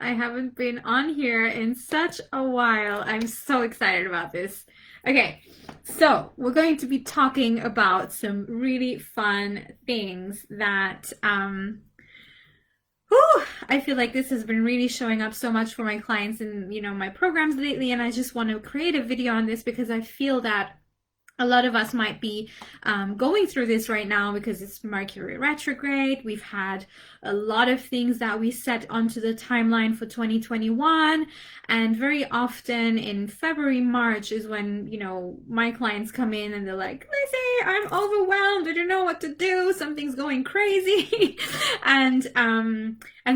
I haven't been on here in such a while. I'm so excited about this. Okay, so we're going to be talking about some really fun things that whew, I feel like this has been really showing up so much for my clients and my programs lately, and I just want to create a video on this because I feel that a lot of us might be going through this right now because it's Mercury retrograde. We've had a lot of things that we set onto the timeline for 2021. And very often in February, March is when, my clients come in and they're like, Lizzie, I'm overwhelmed. I don't know what to do. Something's going crazy. And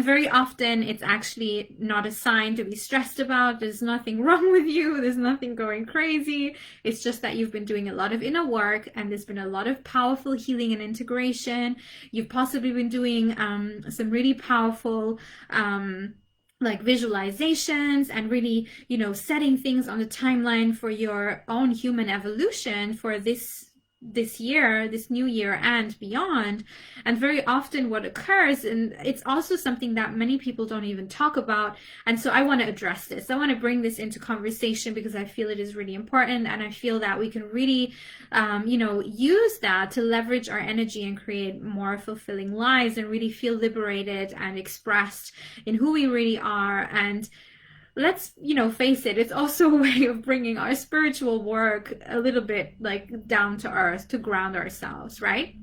very often it's actually not a sign to be stressed about. There's nothing wrong with you. There's nothing going crazy. It's just that you've been doing a lot of inner work and there's been a lot of powerful healing and integration. You've possibly been doing some really powerful like visualizations and really, setting things on the timeline for your own human evolution for this year, this new year and beyond. And very often what occurs, and it's also something that many people don't even talk about, and so I want to address this. I want to bring this into conversation because I feel it is really important, and I feel that we can really use that to leverage our energy and create more fulfilling lives and really feel liberated and expressed in who we really are. And let's face it, it's also a way of bringing our spiritual work a little bit like down to earth to ground ourselves, right?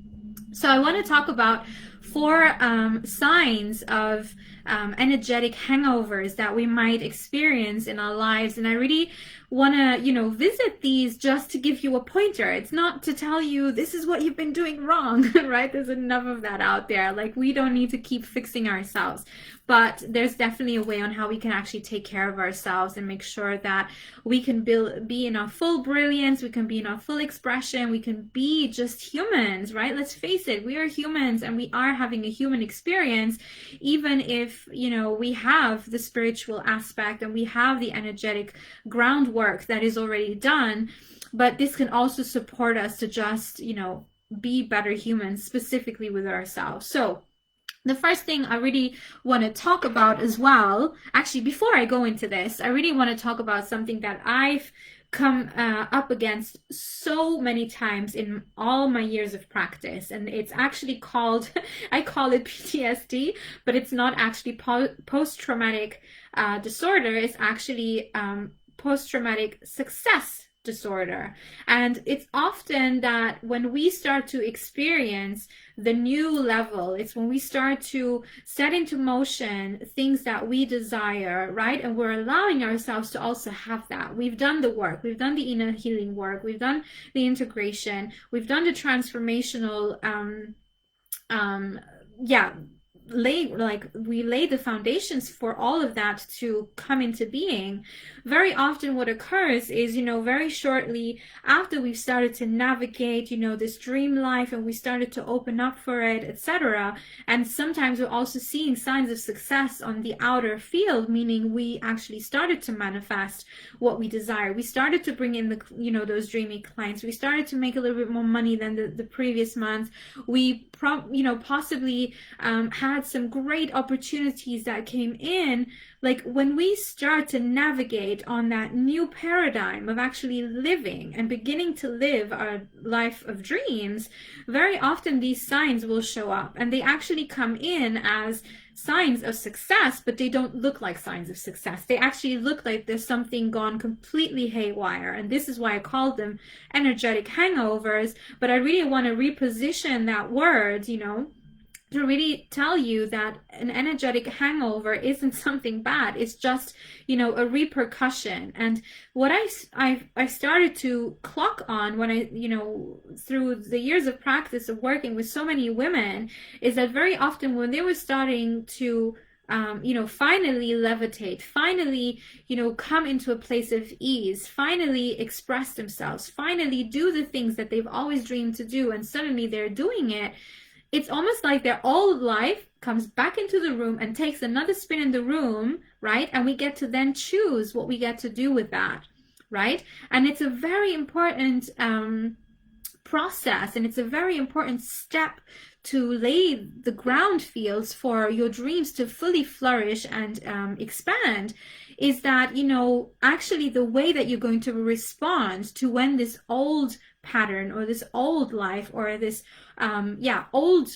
So I want to talk about 4 signs of energetic hangovers that we might experience in our lives, and I really want to visit these just to give you a pointer. It's not to tell you this is what you've been doing wrong, right? There's enough of that out there. Like, we don't need to keep fixing ourselves, but there's definitely a way on how we can actually take care of ourselves and make sure that we can be in our full brilliance, we can be in our full expression, we can be just humans, right? Let's face it, we are humans and we are having a human experience, even if we have the spiritual aspect and we have the energetic groundwork that is already done. But this can also support us to just be better humans, specifically with ourselves. So the first thing I really want to talk about as well, actually, before I go into this, I really want to talk about something that I've come up against so many times in all my years of practice, and it's actually called I call it PTSD, but it's not actually post-traumatic disorder. It's actually post-traumatic success disorder. And it's often that when we start to experience the new level, it's when we start to set into motion things that we desire, right? And we're allowing ourselves to also have that. We've done the work, we've done the inner healing work, we've done the integration, we've done the transformational we lay the foundations for all of that to come into being. Very often what occurs is, very shortly after we've started to navigate, this dream life and we started to open up for it, etc. And sometimes we're also seeing signs of success on the outer field, meaning we actually started to manifest what we desire. We started to bring in the, those dreamy clients. We started to make a little bit more money than the previous month. We possibly had some great opportunities that came in. Like, when we start to navigate on that new paradigm of actually living and beginning to live our life of dreams, very often these signs will show up, and they actually come in as signs of success, but they don't look like signs of success. They actually look like there's something gone completely haywire, and this is why I called them energetic hangovers. But I really want to reposition that word, to really tell you that an energetic hangover isn't something bad. It's just, a repercussion. And what I started to clock on when I, through the years of practice of working with so many women, is that very often when they were starting to finally levitate, finally, come into a place of ease, finally express themselves, finally do the things that they've always dreamed to do, and suddenly they're doing it, it's almost like their old life comes back into the room and takes another spin in the room, right? And we get to then choose what we get to do with that, right? And it's a very important process, and it's a very important step to lay the ground fields for your dreams to fully flourish and expand is that, actually the way that you're going to respond to when this old pattern or this old life or this, old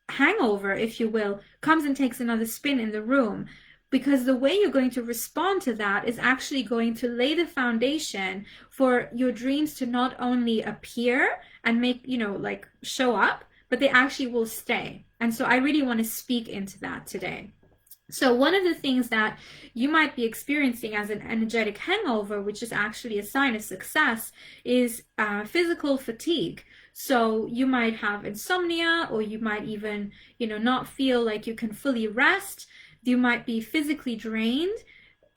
hangover, if you will, comes and takes another spin in the room. Because the way you're going to respond to that is actually going to lay the foundation for your dreams to not only appear and make, like show up, but they actually will stay. And so I really want to speak into that today. So one of the things that you might be experiencing as an energetic hangover, which is actually a sign of success, is physical fatigue. So you might have insomnia, or you might even, not feel like you can fully rest. You might be physically drained,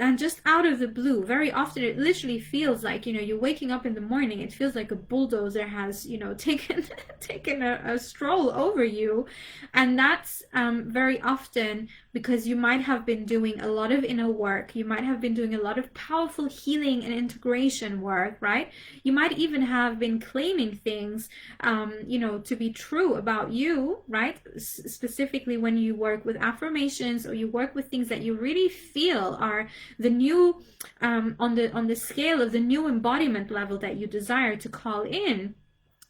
and just out of the blue, very often it literally feels like, you're waking up in the morning, it feels like a bulldozer has, taken a stroll over you. And that's very often because you might have been doing a lot of inner work. You might have been doing a lot of powerful healing and integration work, right? You might even have been claiming things, to be true about you, right? Specifically when you work with affirmations, or you work with things that you really feel are the new, on the scale of the new embodiment level that you desire to call in.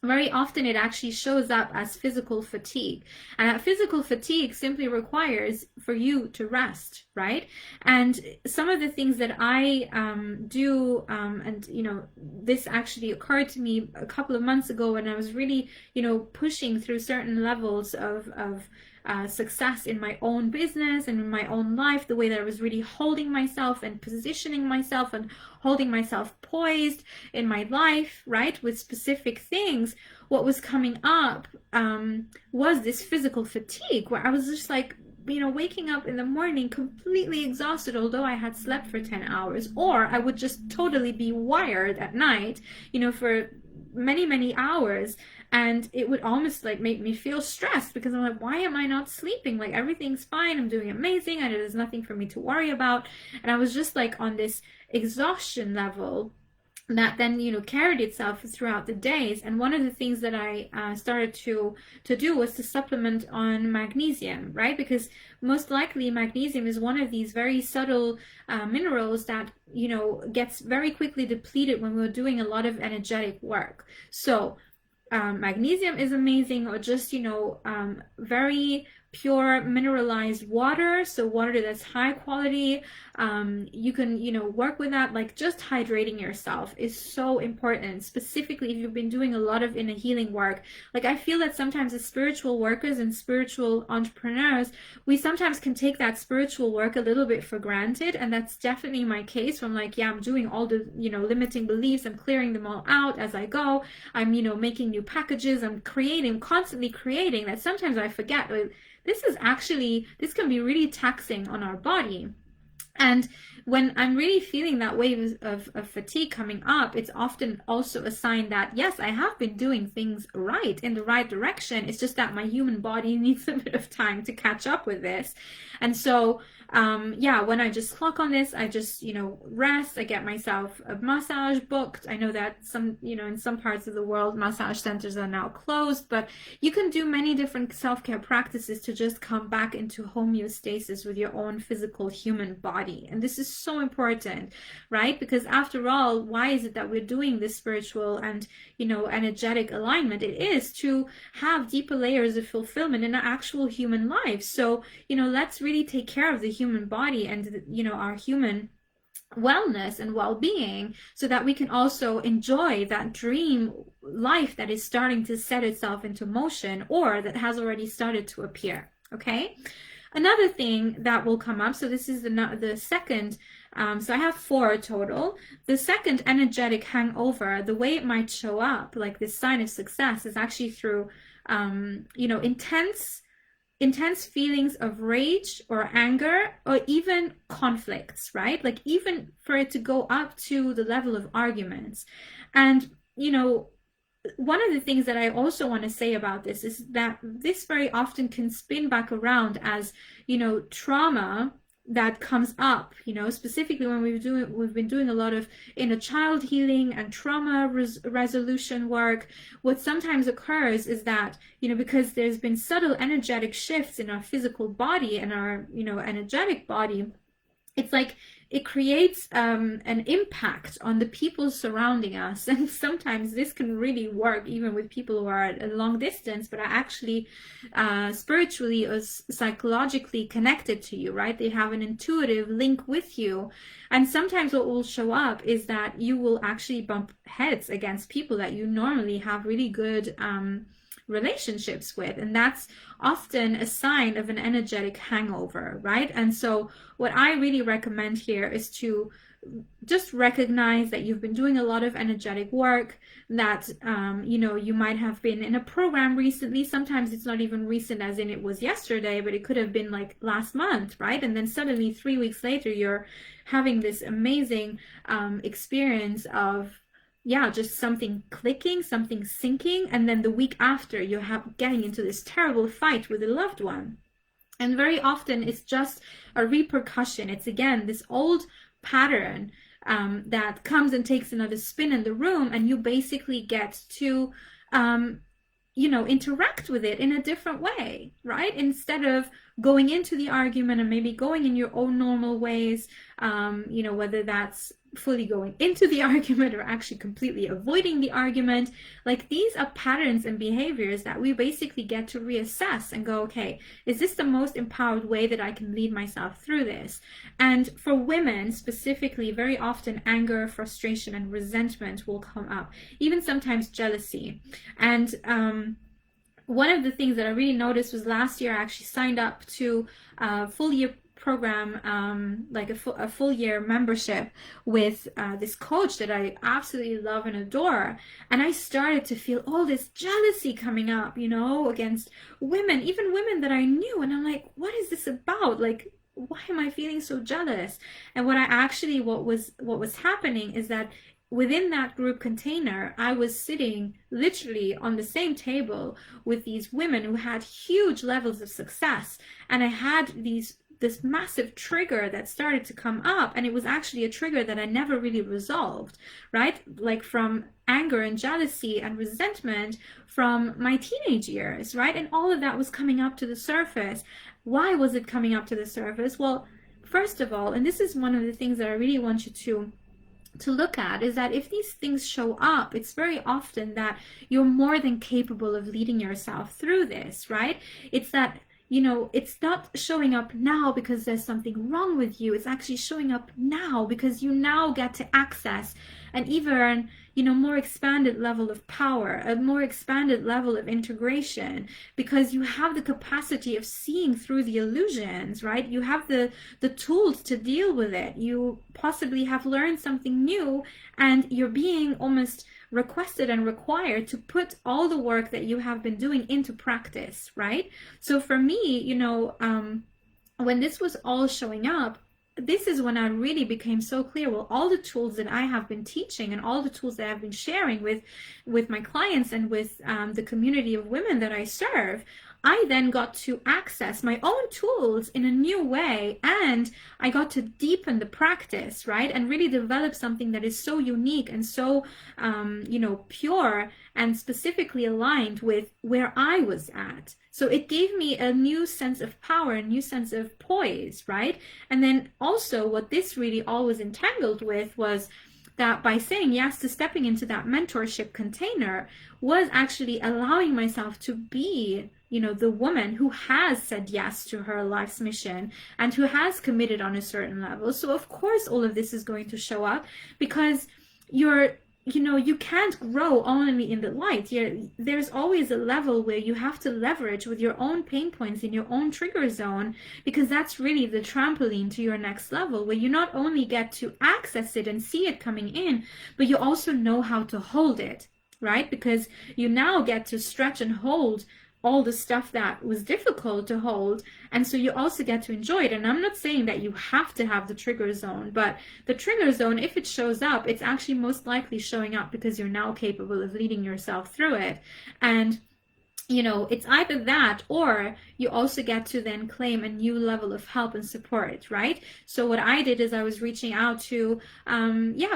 Very often it actually shows up as physical fatigue. And that physical fatigue simply requires for you to rest, right? And some of the things that I do, and this actually occurred to me a couple of months ago when I was really, pushing through certain levels of success in my own business and in my own life, the way that I was really holding myself and positioning myself and holding myself poised in my life, right, with specific things. What was coming up was this physical fatigue, where I was just like, waking up in the morning completely exhausted, although I had slept for 10 hours, or I would just totally be wired at night, for many, many hours. And it would almost like make me feel stressed, because I'm like, why am I not sleeping? Like, everything's fine. I'm doing amazing. And there's nothing for me to worry about. And I was just like on this exhaustion level that then, carried itself throughout the days. And one of the things that I started to do was to supplement on magnesium, right? Because most likely magnesium is one of these very subtle minerals that, gets very quickly depleted when we're doing a lot of energetic work. So magnesium is amazing, or just, very pure mineralized water, so water that's high quality. You can, work with that. Like, just hydrating yourself is so important, specifically if you've been doing a lot of inner healing work. Like, I feel that sometimes as spiritual workers and spiritual entrepreneurs, we sometimes can take that spiritual work a little bit for granted, and that's definitely my case. From like, yeah, I'm doing all the, limiting beliefs, I'm clearing them all out as I go. I'm, making new packages, I'm constantly creating, that sometimes I forget, this can be really taxing on our body. And when I'm really feeling that wave of fatigue coming up, it's often also a sign that, yes, I have been doing things right, in the right direction. It's just that my human body needs a bit of time to catch up with this. And so, when I just clock on this, I just, rest. I get myself a massage booked. I know that in some parts of the world, massage centers are now closed, but you can do many different self-care practices to just come back into homeostasis with your own physical human body. And this is so important, right? Because after all, why is it that we're doing this spiritual and, energetic alignment? It is to have deeper layers of fulfillment in our actual human lives. So, let's really take care of the human body and, our human wellness and well-being, so that we can also enjoy that dream life that is starting to set itself into motion, or that has already started to appear. Okay. Another thing that will come up, so this is the second, so I have 4 total. The second energetic hangover, the way it might show up, like this sign of success, is actually through, intense feelings of rage or anger, or even conflicts, right? Like, even for it to go up to the level of arguments. And, one of the things that I also want to say about this is that this very often can spin back around as, trauma that comes up, you know, specifically when we've been doing a lot of inner child healing and trauma resolution work. What sometimes occurs is that, you know, because there's been subtle energetic shifts in our physical body and our, you know, energetic body, it's like it creates an impact on the people surrounding us. And sometimes this can really work even with people who are at a long distance, but are actually spiritually or psychologically connected to you, right? They have an intuitive link with you. And sometimes what will show up is that you will actually bump heads against people that you normally have really good relationships with, and that's often a sign of an energetic hangover, right? And so what I really recommend here is to just recognize that you've been doing a lot of energetic work, that you know, you might have been in a program recently. Sometimes it's not even recent as in it was yesterday, but it could have been like last month, right? And then suddenly 3 weeks later you're having this amazing experience of, yeah, just something clicking, something syncing, and then the week after you're getting into this terrible fight with a loved one. And very often it's just a repercussion. It's again this old pattern that comes and takes another spin in the room, and you basically get to you know, interact with it in a different way, right? Instead of going into the argument and maybe going in your own normal ways, you know, whether that's fully going into the argument or actually completely avoiding the argument. Like, these are patterns and behaviors that we basically get to reassess and go, okay, is this the most empowered way that I can lead myself through this? And for women specifically, very often anger, frustration, and resentment will come up, even sometimes jealousy. And one of the things that I really noticed was last year I actually signed up to a full year program, like a full year membership with this coach that I absolutely love and adore. And I started to feel all this jealousy coming up, you know, against women, even women that I knew. And I'm like, what is this about? Like, why am I feeling so jealous? And what was happening is that within that group container, I was sitting literally on the same table with these women who had huge levels of success. And I had this massive trigger that started to come up, and it was actually a trigger that I never really resolved, right? Like from anger and jealousy and resentment from my teenage years, right? And all of that was coming up to the surface. Why was it coming up to the surface? Well, first of all, and this is one of the things that I really want you to look at, is that if these things show up, it's very often that you're more than capable of leading yourself through this, right? It's that, you know, it's not showing up now because there's something wrong with you. It's actually showing up now because you now get to access an even, you know, more expanded level of power, a more expanded level of integration, because you have the capacity of seeing through the illusions, right? You have the tools to deal with it. You possibly have learned something new, and you're being almost requested and required to put all the work that you have been doing into practice, right? So for me, you know, when this was all showing up, this is when I really became so clear, well, all the tools that I have been teaching and all the tools that I've been sharing with my clients and with the community of women that I serve, I then got to access my own tools in a new way, and I got to deepen the practice, right? And really develop something that is so unique and so, you know, pure and specifically aligned with where I was at. So it gave me a new sense of power, a new sense of poise, right? And then also what this really all was entangled with was that by saying yes to stepping into that mentorship container was actually allowing myself to be, you know, the woman who has said yes to her life's mission and who has committed on a certain level. So of course all of this is going to show up, because you know, you can't grow only in the light. There's always a level where you have to leverage with your own pain points in your own trigger zone, because that's really the trampoline to your next level, where you not only get to access it and see it coming in, but you also know how to hold it, right? Because you now get to stretch and hold all the stuff that was difficult to hold, and so you also get to enjoy it. And I'm not saying that you have to have the trigger zone, but the trigger zone, if it shows up, it's actually most likely showing up because you're now capable of leading yourself through it. And you know, it's either that or you also get to then claim a new level of help and support, right? So what I did is I was reaching out to,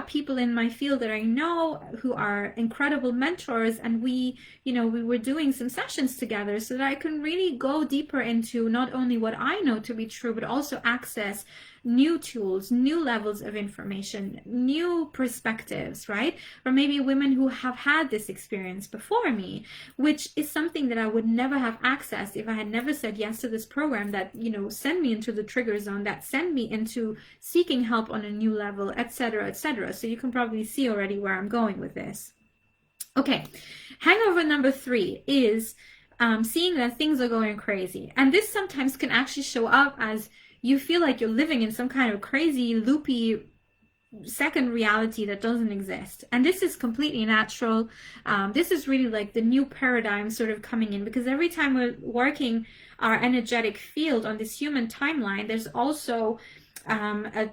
people in my field that I know who are incredible mentors, and we were doing some sessions together so that I can really go deeper into not only what I know to be true, but also access new tools, new levels of information, new perspectives, right? Or maybe women who have had this experience before me, which is something that I would never have accessed if I had never said yes to this program that, send me into the trigger zone, that send me into seeking help on a new level, etc., etc. So you can probably see already where I'm going with this. Okay, hangover number 3 is seeing that things are going crazy. And this sometimes can actually show up as you feel like you're living in some kind of crazy, loopy second reality that doesn't exist. And this is completely natural. This is really like the new paradigm sort of coming in, because every time we're working our energetic field on this human timeline, there's also a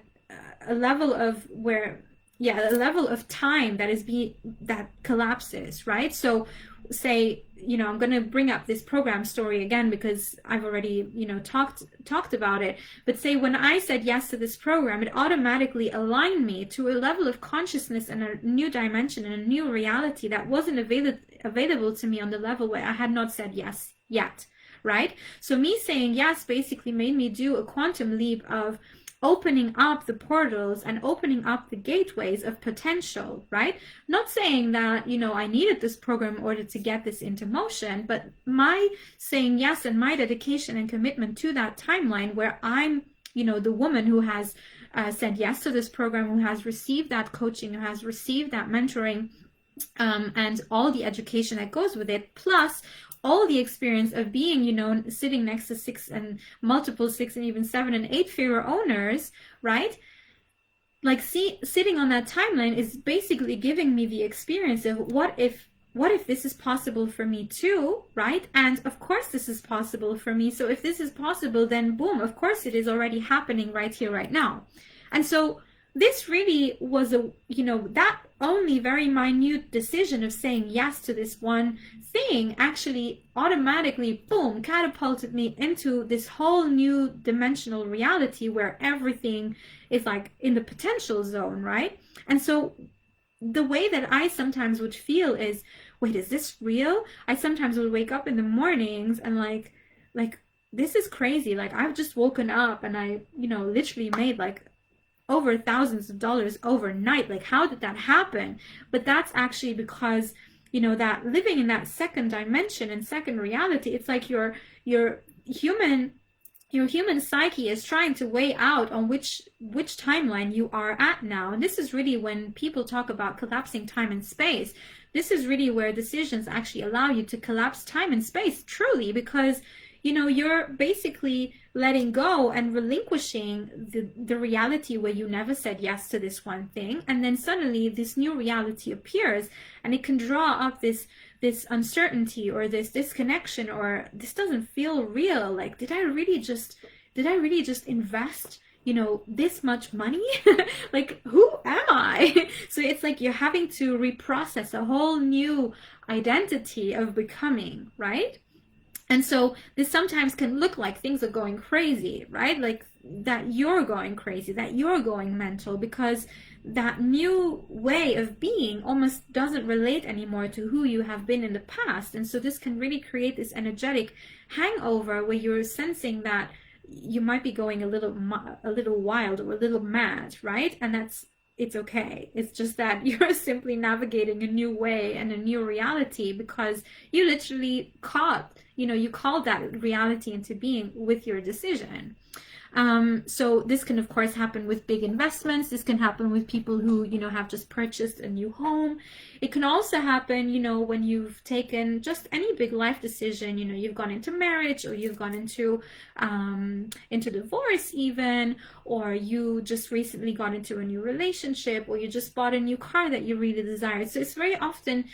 level of a level of time that collapses, right? So say, I'm going to bring up this program story again because I've already, talked about it. But say when I said yes to this program, it automatically aligned me to a level of consciousness and a new dimension and a new reality that wasn't available to me on the level where I had not said yes yet, right? So me saying yes basically made me do a quantum leap of opening up the portals and opening up the gateways of potential, right? Not saying that, I needed this program in order to get this into motion, but my saying yes and my dedication and commitment to that timeline where I'm, the woman who has said yes to this program, who has received that coaching, who has received that mentoring, and all the education that goes with it, plus all the experience of being, sitting next to 6 and multiple 6 and even 7 and 8 figure owners, right? Like, sitting on that timeline is basically giving me the experience of what if this is possible for me too, right? And of course this is possible for me. So if this is possible, then boom, of course it is already happening right here, right now. And so this really was that only very minute decision of saying yes to this one thing actually automatically, boom, catapulted me into this whole new dimensional reality where everything is like in the potential zone, right? And so the way that I sometimes would feel is, wait, is this real? I sometimes would wake up in the mornings and like, this is crazy. Like, I've just woken up and I, literally made like over thousands of dollars overnight. Like, how did that happen? But that's actually because, that living in that second dimension and second reality, it's like your human psyche is trying to weigh out on which timeline you are at now. And this is really when people talk about collapsing time and space. This is really where decisions actually allow you to collapse time and space, truly, because you're basically letting go and relinquishing the reality where you never said yes to this one thing. And then suddenly this new reality appears and it can draw up this uncertainty or this disconnection, or this doesn't feel real. Like, did I really just invest, this much money? Like, who am I? So it's like you're having to reprocess a whole new identity of becoming, right? And so this sometimes can look like things are going crazy, right? Like that you're going crazy, that you're going mental, because that new way of being almost doesn't relate anymore to who you have been in the past. And so this can really create this energetic hangover where you're sensing that you might be going a little wild or a little mad, right? And it's okay. It's just that you're simply navigating a new way and a new reality because you literally you called that reality into being with your decision. So this can of course happen with big investments. This can happen with people who, have just purchased a new home. It can also happen, when you've taken just any big life decision, you've gone into marriage, or you've gone into divorce even, or you just recently got into a new relationship, or you just bought a new car that you really desired. So it's very often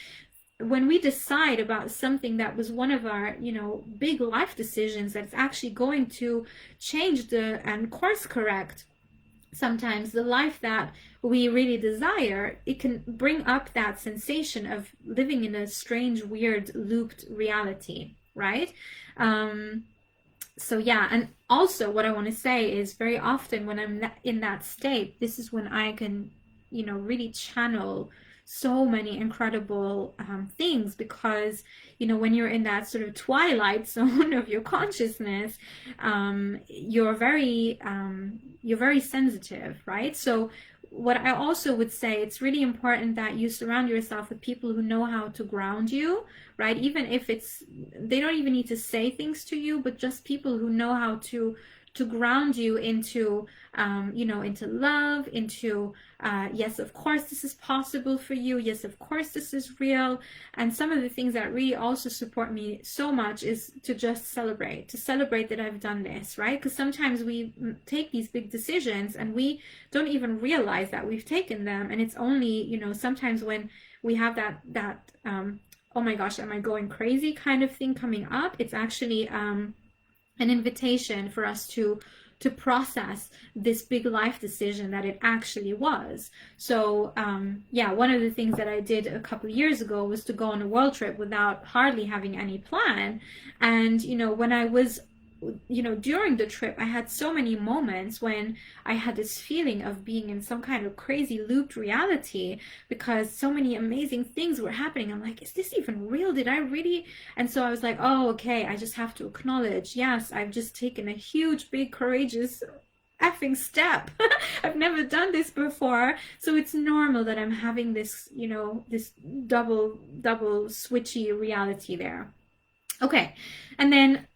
when we decide about something that was one of our, big life decisions that's actually going to change and course correct sometimes the life that we really desire, it can bring up that sensation of living in a strange, weird, looped reality, right? So yeah, and also what I want to say is very often when I'm in that state, this is when I can, really channel so many incredible things, because when you're in that sort of twilight zone of your consciousness, you're very sensitive, right? So what I also would say, it's really important that you surround yourself with people who know how to ground you, right? Even if they don't even need to say things to you, but just people who know how to ground you into, into love, into, yes, of course, this is possible for you. Yes, of course, this is real. And some of the things that really also support me so much is to just to celebrate that I've done this, right? Because sometimes we take these big decisions and we don't even realize that we've taken them. And it's only, sometimes when we have that oh my gosh, am I going crazy kind of thing coming up, it's actually an invitation for us to process this big life decision that it actually was. So yeah, one of the things that I did a couple of years ago was to go on a world trip without hardly having any plan. And when I was during the trip, I had so many moments when I had this feeling of being in some kind of crazy looped reality, because so many amazing things were happening. I'm like, is this even real? Did I really? And so I was like, oh, okay, I just have to acknowledge, yes, I've just taken a huge, big, courageous effing step. I've never done this before. So it's normal that I'm having this, this double switchy reality there. Okay. And then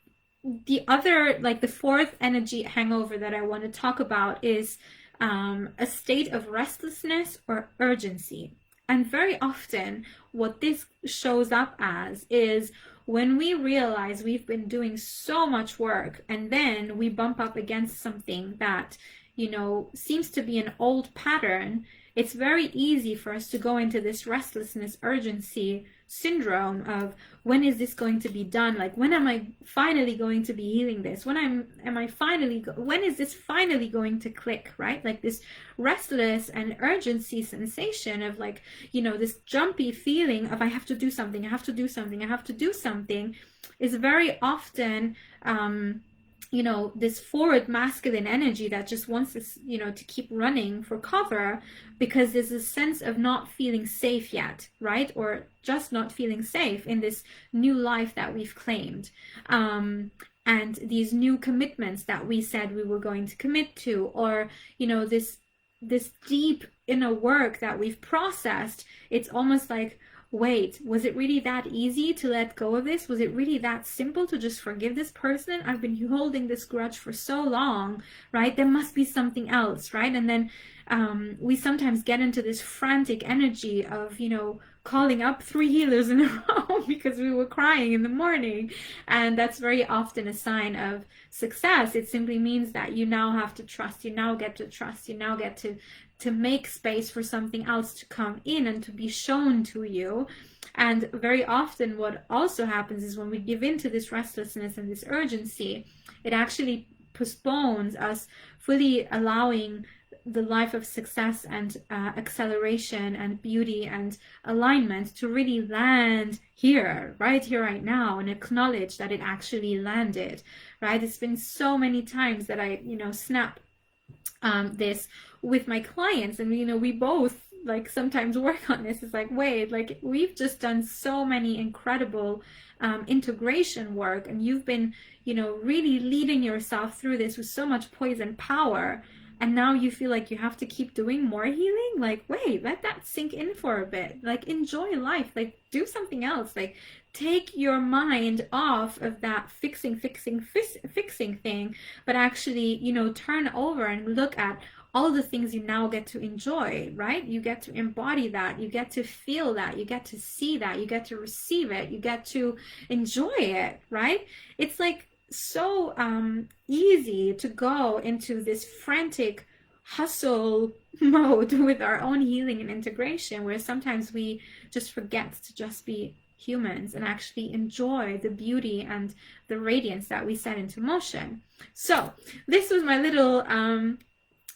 the other, like the fourth energy hangover that I want to talk about is a state of restlessness or urgency. And very often, what this shows up as is when we realize we've been doing so much work and then we bump up against something that, seems to be an old pattern. It's very easy for us to go into this restlessness, urgency syndrome of, when is this going to be done? Like, when am I finally going to be healing this? When is this finally going to click, right? Like this restless and urgency sensation of, like, this jumpy feeling of, I have to do something, I have to do something, I have to do something, is very often this forward masculine energy that just wants us, to keep running for cover, because there's a sense of not feeling safe yet, right? Or just not feeling safe in this new life that we've claimed. And these new commitments that we said we were going to commit to, or, this deep inner work that we've processed. It's almost like, wait, was it really that easy to let go of this? Was it really that simple to just forgive this person? I've been holding this grudge for so long, right? There must be something else, right? And then we sometimes get into this frantic energy of, calling up 3 healers in a row because we were crying in the morning. And that's very often a sign of success. It simply means that you now have to trust. You now get to trust. You now get to make space for something else to come in and to be shown to you. And very often what also happens is when we give in to this restlessness and this urgency, it actually postpones us fully allowing the life of success and acceleration and beauty and alignment to really land here, right here, right now, and acknowledge that it actually landed, right? It's been so many times that I, snap this with my clients, and we both, like, sometimes work on this. It's like, wait, like, we've just done so many incredible integration work, and you've been really leading yourself through this with so much poise and power, and now you feel like you have to keep doing more healing. Like, wait, let that sink in for a bit. Like, enjoy life. Like, do something else. Like, take your mind off of that fixing thing, but actually, turn over and look at all the things you now get to enjoy, right? You get to embody that, you get to feel that, you get to see that, you get to receive it, you get to enjoy it, right? It's like so easy to go into this frantic hustle mode with our own healing and integration, where sometimes we just forget to just be humans and actually enjoy the beauty and the radiance that we set into motion. So this was my little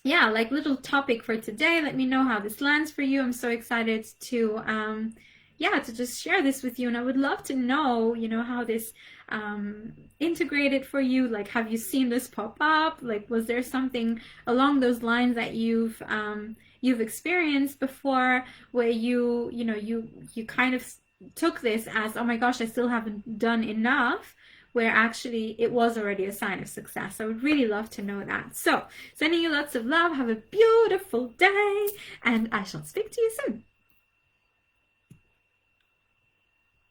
little topic for today. Let me know how this lands for you. I'm so excited to yeah, to just share this with you. And I would love to know, you know, how this integrated for you. Like, have you seen this pop up? Like, was there something along those lines that you've experienced before, where you know, you kind of took this as, oh my gosh, I still haven't done enough, where actually it was already a sign of success. I would really love to know that. So, sending you lots of love. Have a beautiful day, and I shall speak to you soon.